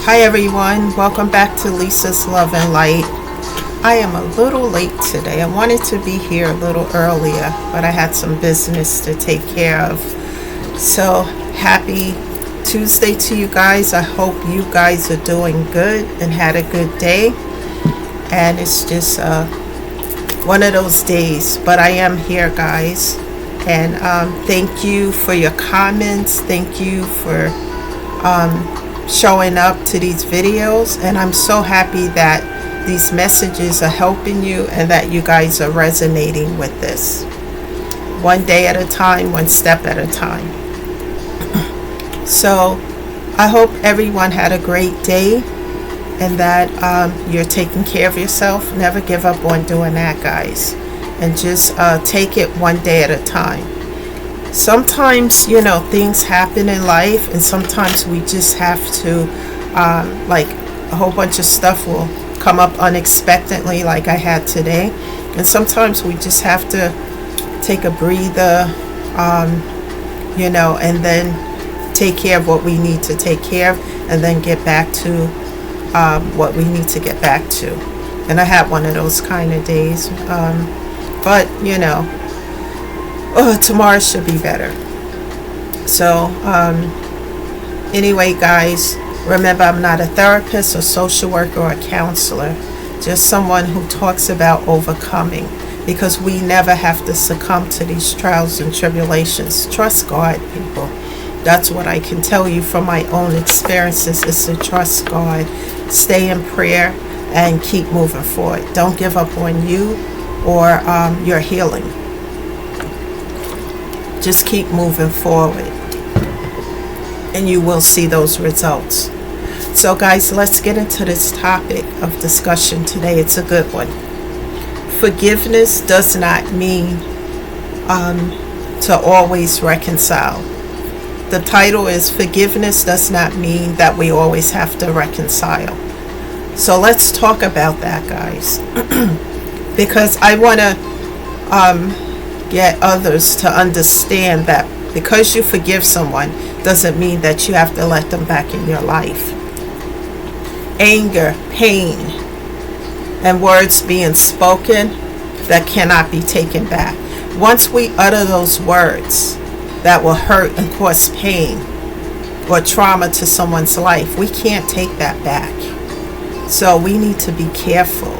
Hi everyone, welcome back to Lisa's Love and Light. I am a little late today. I wanted to be here a little earlier, but I had some business to take care of. So happy Tuesday to you guys. I hope you guys are doing good and had a good day. And it's just one of those days, but I am here, guys. And thank you for your comments. Thank you for showing up to these videos, and I'm so happy that these messages are helping you and that you guys are resonating with this. One day at a time, one step at a time. So I hope everyone had a great day and that you're taking care of yourself. Never give up on doing that, guys, and just take it one day at a time. Sometimes, things happen in life, and sometimes we just have to, like a whole bunch of stuff will come up unexpectedly, like I had today. And sometimes we just have to take a breather, and then take care of what we need to take care of, and then get back to what we need to get back to. And I had one of those kind of days, but tomorrow should be better. So anyway, guys, remember, I'm not a therapist or social worker or a counselor, just someone who talks about overcoming, because we never have to succumb to these trials and tribulations. Trust God, people. That's what I can tell you from my own experiences, is to trust God, stay in prayer, and keep moving forward. Don't give up on you or your healing. Just keep moving forward, and you will see those results. So guys, let's get into this topic of discussion today. It's a good one. Forgiveness does not mean to always reconcile. The title is Forgiveness Does Not Mean That We Always Have to Reconcile. So let's talk about that, guys. Because I want to get others to understand that because you forgive someone doesn't mean that you have to let them back in your life. Anger, pain, and words being spoken that cannot be taken back. Once we utter those words that will hurt and cause pain or trauma to someone's life, we can't take that back. So we need to be careful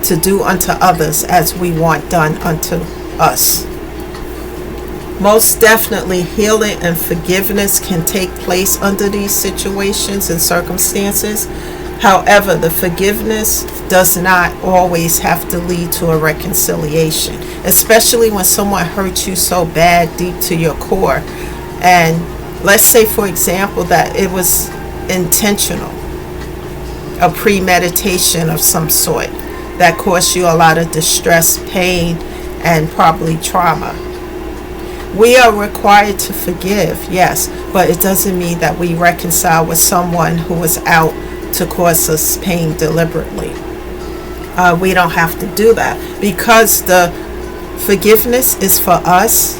to do unto others as we want done unto us. Most definitely, healing and forgiveness can take place under these situations and circumstances. However, the forgiveness does not always have to lead to a reconciliation, especially when someone hurts you so bad deep to your core. And let's say, for example, that it was intentional, a premeditation of some sort that caused you a lot of distress, pain, and probably trauma. We are required to forgive, yes, but it doesn't mean that we reconcile with someone who was out to cause us pain deliberately. We don't have to do that, because the forgiveness is for us.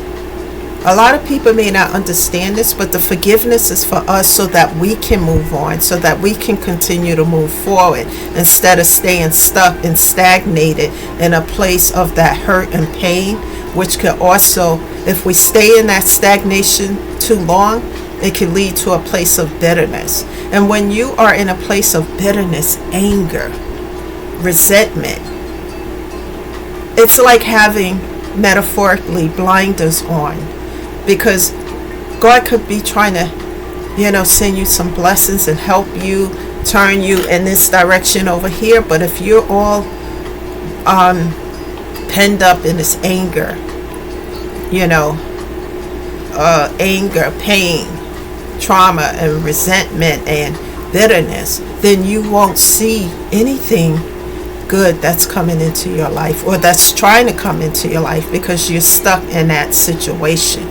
A lot of people may not understand this, but the forgiveness is for us so that we can move on, so that we can continue to move forward instead of staying stuck and stagnated in a place of that hurt and pain, which could also, if we stay in that stagnation too long, it can lead to a place of bitterness. And when you are in a place of bitterness, anger, resentment, it's like having, metaphorically, blinders on, because God could be trying to, send you some blessings and help you, turn you in this direction over here. But if you're all penned up in this anger, anger, pain, trauma, and resentment and bitterness, then you won't see anything good that's coming into your life, or that's trying to come into your life, because you're stuck in that situation.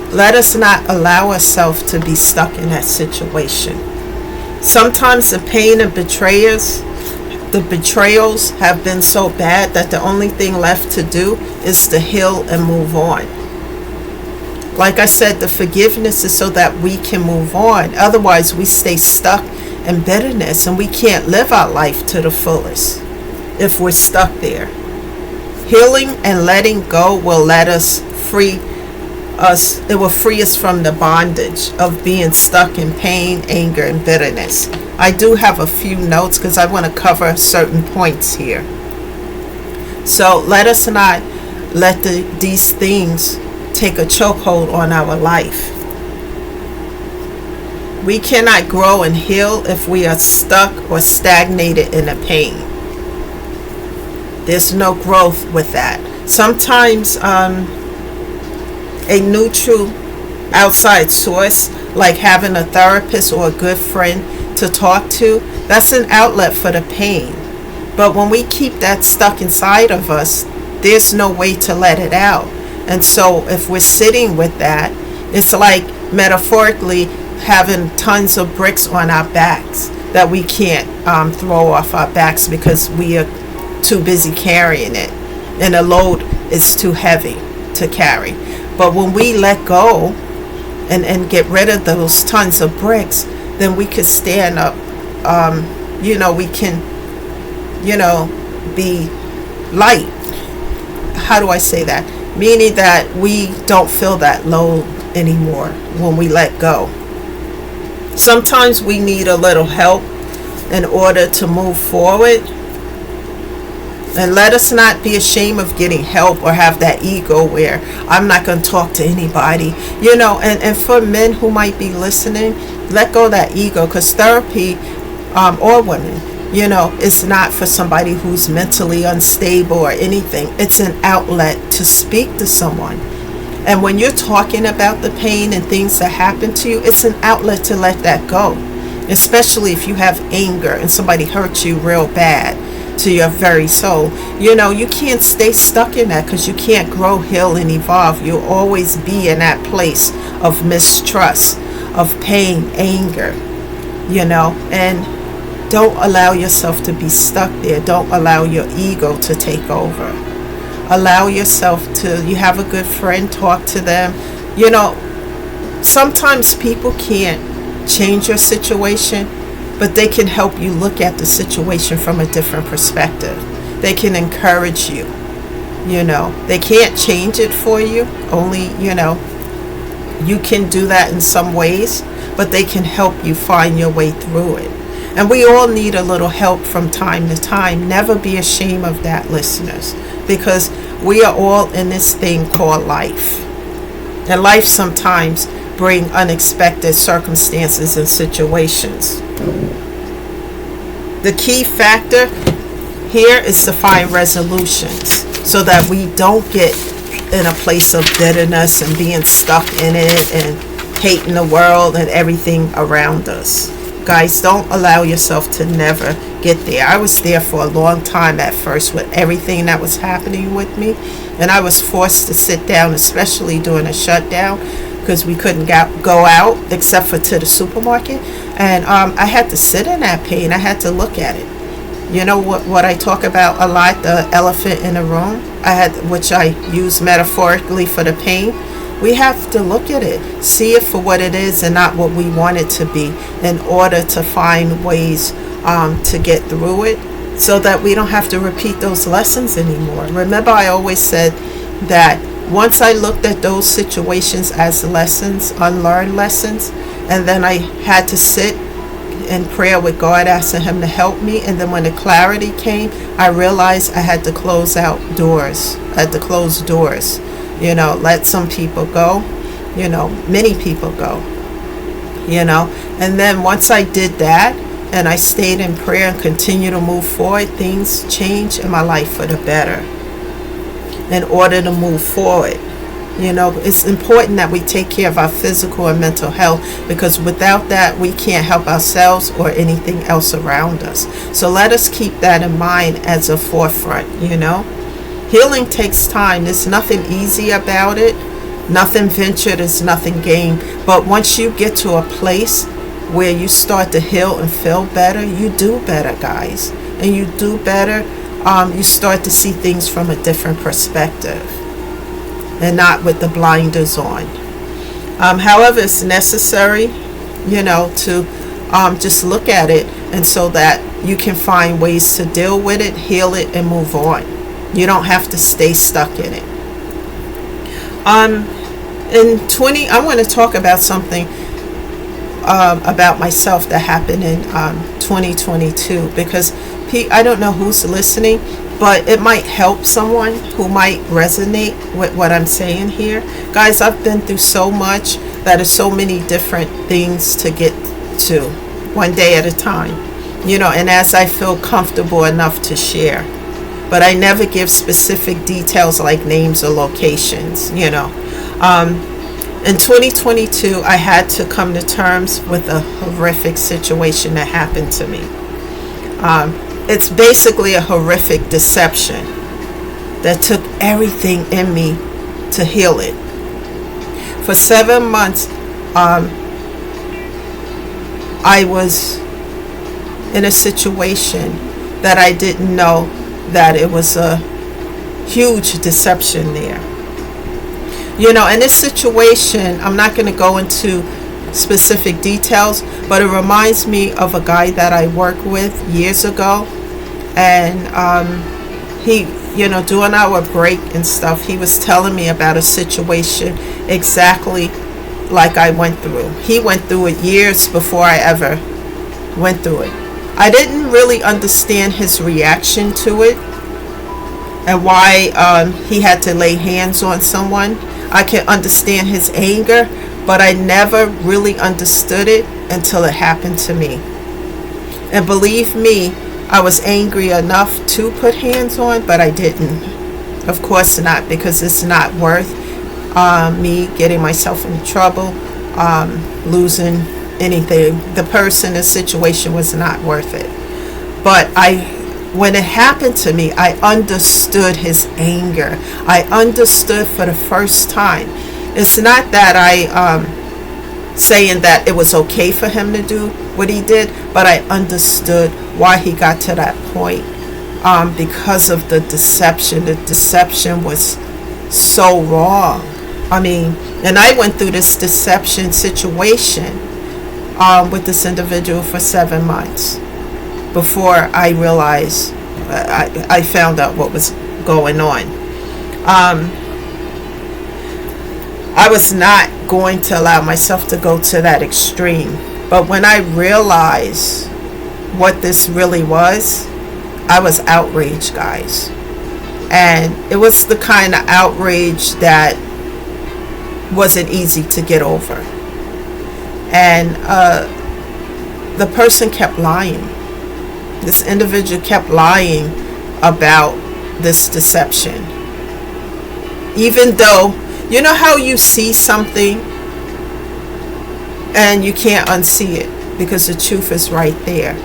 Let us not allow ourselves to be stuck in that situation. Sometimes the pain and the betrayals have been so bad that the only thing left to do is to heal and move on. Like I said, the forgiveness is so that we can move on. Otherwise, we stay stuck and bitterness, and we can't live our life to the fullest if we're stuck there. Healing and letting go will let us free us. It will free us from the bondage of being stuck in pain, anger, and bitterness. I do have a few notes because I want to cover certain points here. So let us not let these things take a chokehold on our life. We cannot grow and heal if we are stuck or stagnated in the pain. There's no growth with that. Sometimes a neutral outside source, like having a therapist or a good friend to talk to, that's an outlet for the pain. But when we keep that stuck inside of us, there's no way to let it out. And so if we're sitting with that, it's like metaphorically having tons of bricks on our backs that we can't throw off our backs because we are too busy carrying it, and the load is too heavy to carry. But when we let go and get rid of those tons of bricks, then we could stand up. We can, be light. How do I say that? Meaning that we don't feel that load anymore when we let go. Sometimes we need a little help in order to move forward. And let us not be ashamed of getting help or have that ego where I'm not going to talk to anybody. And for men who might be listening, let go of that ego, because therapy, or women, it's not for somebody who's mentally unstable or anything. It's an outlet to speak to someone. And when you're talking about the pain and things that happen to you, it's an outlet to let that go. Especially if you have anger and somebody hurt you real bad to your very soul. You can't stay stuck in that, because you can't grow, heal, and evolve. You'll always be in that place of mistrust, of pain, anger, and don't allow yourself to be stuck there. Don't allow your ego to take over. Allow yourself to, you have a good friend, talk to them. Sometimes people can't change your situation, but they can help you look at the situation from a different perspective. They can encourage you. They can't change it for you. Only, you can do that in some ways, but they can help you find your way through it. And we all need a little help from time to time. Never be ashamed of that, listeners, because we are all in this thing called life. And life sometimes bring unexpected circumstances and situations. The key factor here is to find resolutions so that we don't get in a place of bitterness and being stuck in it and hating the world and everything around us. Guys, don't allow yourself to never get there. I was there for a long time at first with everything that was happening with me, and I was forced to sit down, especially during a shutdown, because we couldn't go out except for to the supermarket. And I had to sit in that pain. I had to look at it. What I talk about a lot, the elephant in the room, which I use metaphorically for the pain. We have to look at it, see it for what it is and not what we want it to be, in order to find ways to get through it, so that we don't have to repeat those lessons anymore. Remember, I always said that once I looked at those situations as lessons, unlearned lessons, and then I had to sit in prayer with God, asking Him to help me. And then when the clarity came, I realized I had to close out doors. I had to close doors. Let some people go. Many people go. And then once I did that, and I stayed in prayer and continued to move forward, things changed in my life for the better. In order to move forward, it's important that we take care of our physical and mental health, because without that, we can't help ourselves or anything else around us. So let us keep that in mind as a forefront. Healing takes time. There's nothing easy about it. Nothing ventured is nothing gained. But once you get to a place where you start to heal and feel better, you do better, guys. And you do better. You start to see things from a different perspective and not with the blinders on. However, it's necessary, to Just look at it, and so that you can find ways to deal with it, heal it, and move on. You don't have to stay stuck in it. I want to talk about something about myself that happened in 2022, because I don't know who's listening, but it might help someone who might resonate with what I'm saying here. Guys, I've been through so much that is so many different things to get to, one day at a time, and as I feel comfortable enough to share. But I never give specific details like names or locations. In 2022, I had to come to terms with a horrific situation that happened to me. It's basically a horrific deception that took everything in me to heal it. For 7 months, I was in a situation that I didn't know that it was a huge deception there. In this situation, I'm not going to go into specific details, but it reminds me of a guy that I worked with years ago. And he, during our break and stuff, he was telling me about a situation exactly like I went through. He went through it years before I ever went through it. I didn't really understand his reaction to it and why he had to lay hands on someone. I can understand his anger, but I never really understood it until it happened to me. And believe me, I was angry enough to put hands on, but I didn't. Of course not, because it's not worth me getting myself in trouble, losing anything. The person, the situation was not worth it. But when it happened to me, I understood his anger. I understood for the first time. It's not that I saying that it was okay for him to do what he did, but I understood why he got to that point, because of the deception. The deception was so wrong. And I went through this deception situation with this individual for 7 months before I realized, I found out what was going on. I was not going to allow myself to go to that extreme. But when I realized what this really was, I was outraged, guys. And it was the kind of outrage that wasn't easy to get over. And the person kept lying. This individual kept lying about this deception. Even though, you know how you see something and you can't unsee it because the truth is right there.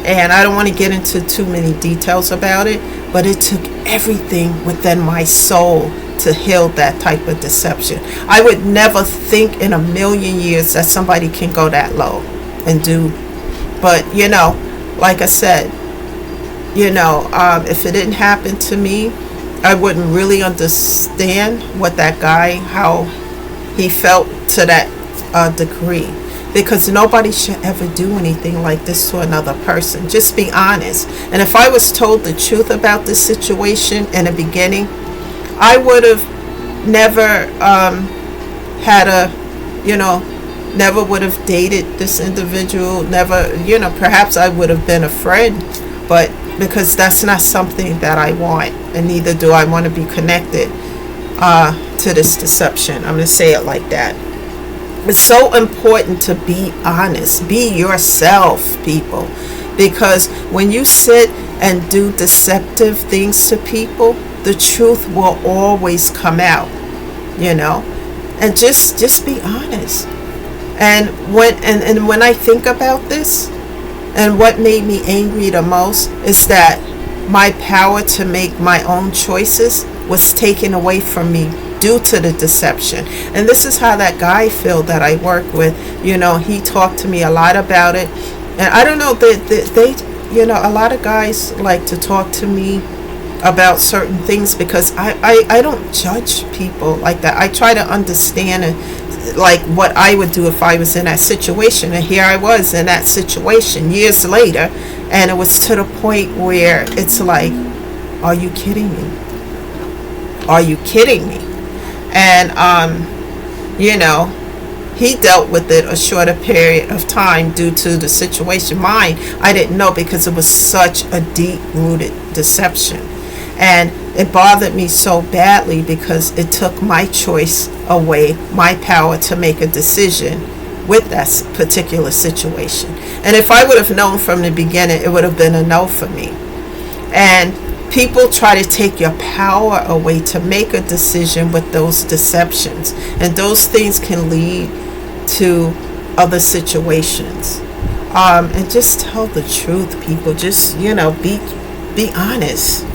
And I don't want to get into too many details about it, but it took everything within my soul to heal that type of deception. I would never think in a million years that somebody can go that low and do. But, like I said, if it didn't happen to me, I wouldn't really understand what that guy, how he felt to that degree. Because nobody should ever do anything like this to another person. Just be honest. And if I was told the truth about this situation in the beginning, I would have never never would have dated this individual. Never, perhaps I would have been a friend. But because that's not something that I want. And neither do I want to be connected to this deception. I'm going to say it like that. It's so important to be honest. Be yourself, people. Because when you sit and do deceptive things to people, the truth will always come out, And just be honest. And when I think about this, and what made me angry the most is that my power to make my own choices was taken away from me due to the deception. And this is how that guy felt that I work with. He talked to me a lot about it. And I don't know, they a lot of guys like to talk to me about certain things, because I don't judge people like that. I try to understand like what I would do if I was in that situation. And here I was in that situation years later, and it was to the point where it's like, are you kidding me? Are you kidding me? And he dealt with it a shorter period of time due to the situation. Mine, I didn't know, because it was such a deep-rooted deception. And it bothered me so badly because it took my choice away, my power to make a decision with that particular situation. And if I would have known from the beginning, it would have been a no for me. And people try to take your power away to make a decision with those deceptions. And those things can lead to other situations. And just tell the truth, people. Just, be honest.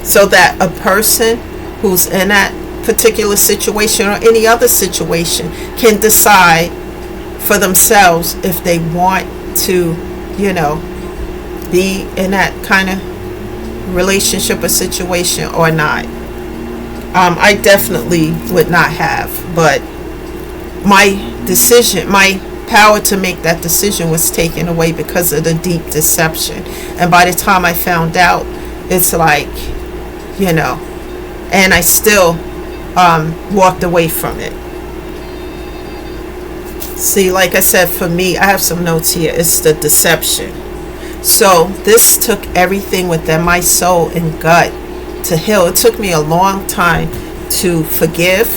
So that a person who's in that particular situation or any other situation can decide for themselves if they want to, be in that kind of relationship or situation or not. I definitely would not have, but my decision, my power to make that decision was taken away because of the deep deception. And by the time I found out, it's like, and I still walked away from it. See, like I said, for me, I have some notes here. It's the deception. So this took everything within my soul and gut to heal. It took me a long time to forgive.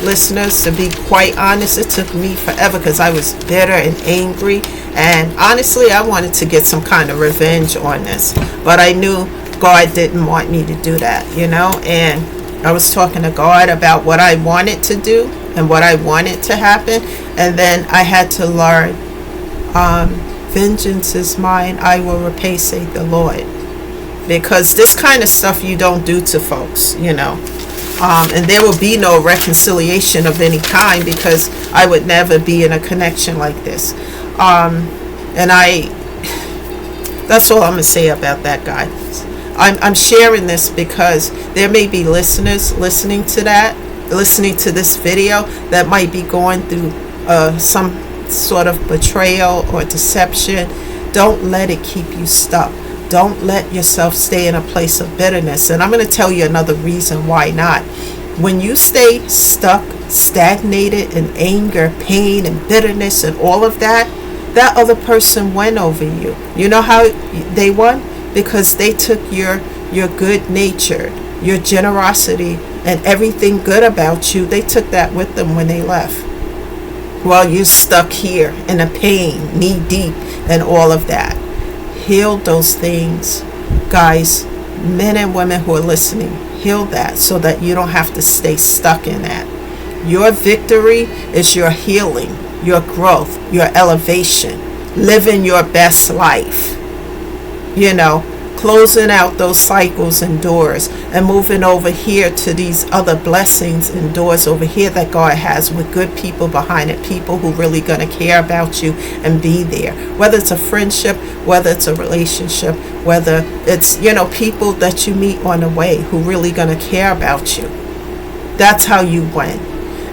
Listeners, to be quite honest, it took me forever because I was bitter and angry. And honestly, I wanted to get some kind of revenge on this. But I knew God didn't want me to do that, And I was talking to God about what I wanted to do and what I wanted to happen. And then I had to learn, vengeance is mine, I will repay, saith the Lord. Because this kind of stuff you don't do to folks, and there will be no reconciliation of any kind, because I would never be in a connection like this. And that's all I'm going to say about that, guys. I'm sharing this because there may be listeners listening to this video that might be going through some sort of betrayal or deception. Don't let it keep you stuck. Don't let yourself stay in a place of bitterness. And I'm going to tell you another reason why not. When you stay stuck, stagnated in anger, pain, and bitterness and all of that, that other person won over you. You know how they won? Because they took your good nature, your generosity, and everything good about you. They took that with them when they left. While you're stuck here in a pain, knee deep, and all of that. Heal those things, guys, men and women who are listening. Heal that so that you don't have to stay stuck in that. Your victory is your healing, your growth, your elevation, living your best life. Closing out those cycles and doors and moving over here to these other blessings and doors over here that God has with good people behind it, people who really going to care about you and be there. Whether it's a friendship, whether it's a relationship, whether it's, people that you meet on the way who really going to care about you. That's how you win.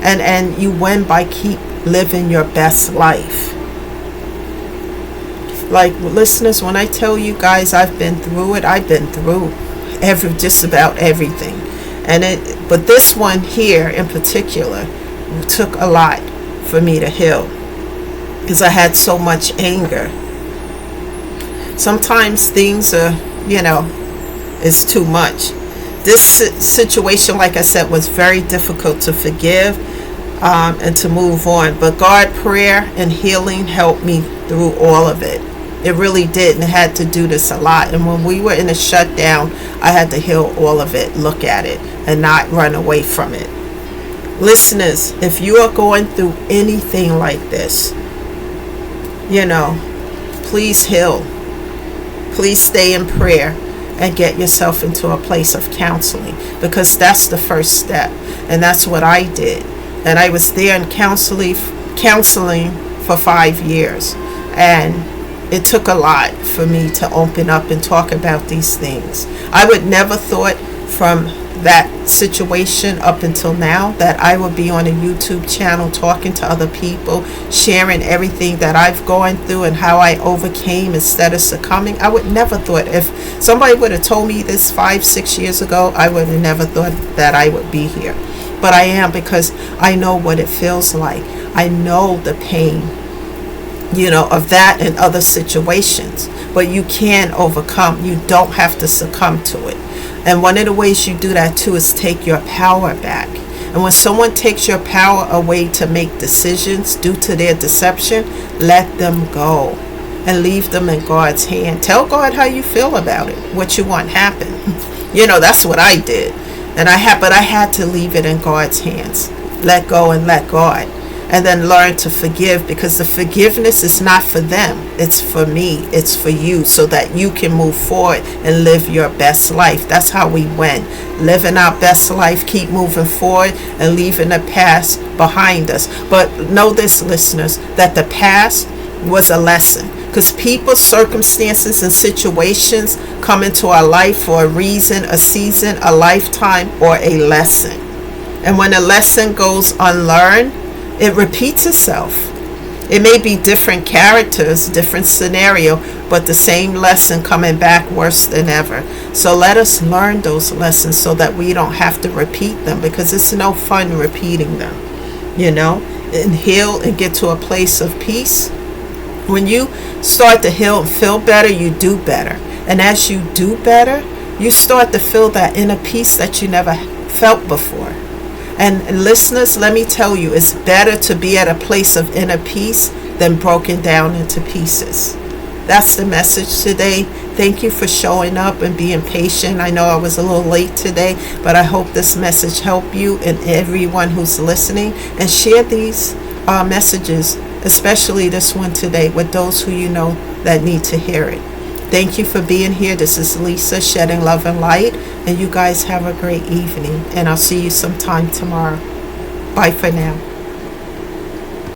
And you win by keep living your best life. Like, listeners, when I tell you guys I've been through it, I've been through just about everything. But this one here in particular took a lot for me to heal, because I had so much anger. Sometimes things are, is too much. This situation, like I said, was very difficult to forgive and to move on. But God, prayer and healing helped me through all of it. It really did, and it had to do this a lot. And when we were in a shutdown, I had to heal all of it, look at it, and not run away from it. Listeners, if you are going through anything like this, please heal. Please stay in prayer and get yourself into a place of counseling, because that's the first step. And that's what I did. And I was there in counseling for 5 years. And it took a lot for me to open up and talk about these things. I would never thought from that situation up until now that I would be on a YouTube channel talking to other people, sharing everything that I've gone through and how I overcame instead of succumbing. I would never thought, if somebody would have told me this 5-6 years ago, I would have never thought that I would be here. But I am, because I know what it feels like. I know the pain, of that and other situations. But you can overcome. You don't have to succumb to it. And one of the ways you do that too is take your power back. And when someone takes your power away to make decisions due to their deception, let them go and leave them in God's hand. Tell God how you feel about it, what you want happen. That's what I did. But I had to leave it in God's hands. Let go and let God. And then learn to forgive, because the forgiveness is not for them. It's for me. It's for you, so that you can move forward and live your best life. That's how we win. Living our best life, keep moving forward and leaving the past behind us. But know this, listeners, that the past was a lesson. Because people, circumstances, and situations come into our life for a reason, a season, a lifetime, or a lesson. And when a lesson goes unlearned, it repeats itself. It may be different characters, different scenario, but the same lesson coming back worse than ever. So let us learn those lessons so that we don't have to repeat them, because it's no fun repeating them, and heal and get to a place of peace. When you start to heal and feel better, you do better. And as you do better, you start to feel that inner peace that you never felt before. And listeners, let me tell you, it's better to be at a place of inner peace than broken down into pieces. That's the message today. Thank you for showing up and being patient. I know I was a little late today, but I hope this message helped you and everyone who's listening. And share these messages, especially this one today, with those who you know that need to hear it. Thank you for being here. This is Lisa, shedding love and light. And you guys have a great evening. And I'll see you sometime tomorrow. Bye for now.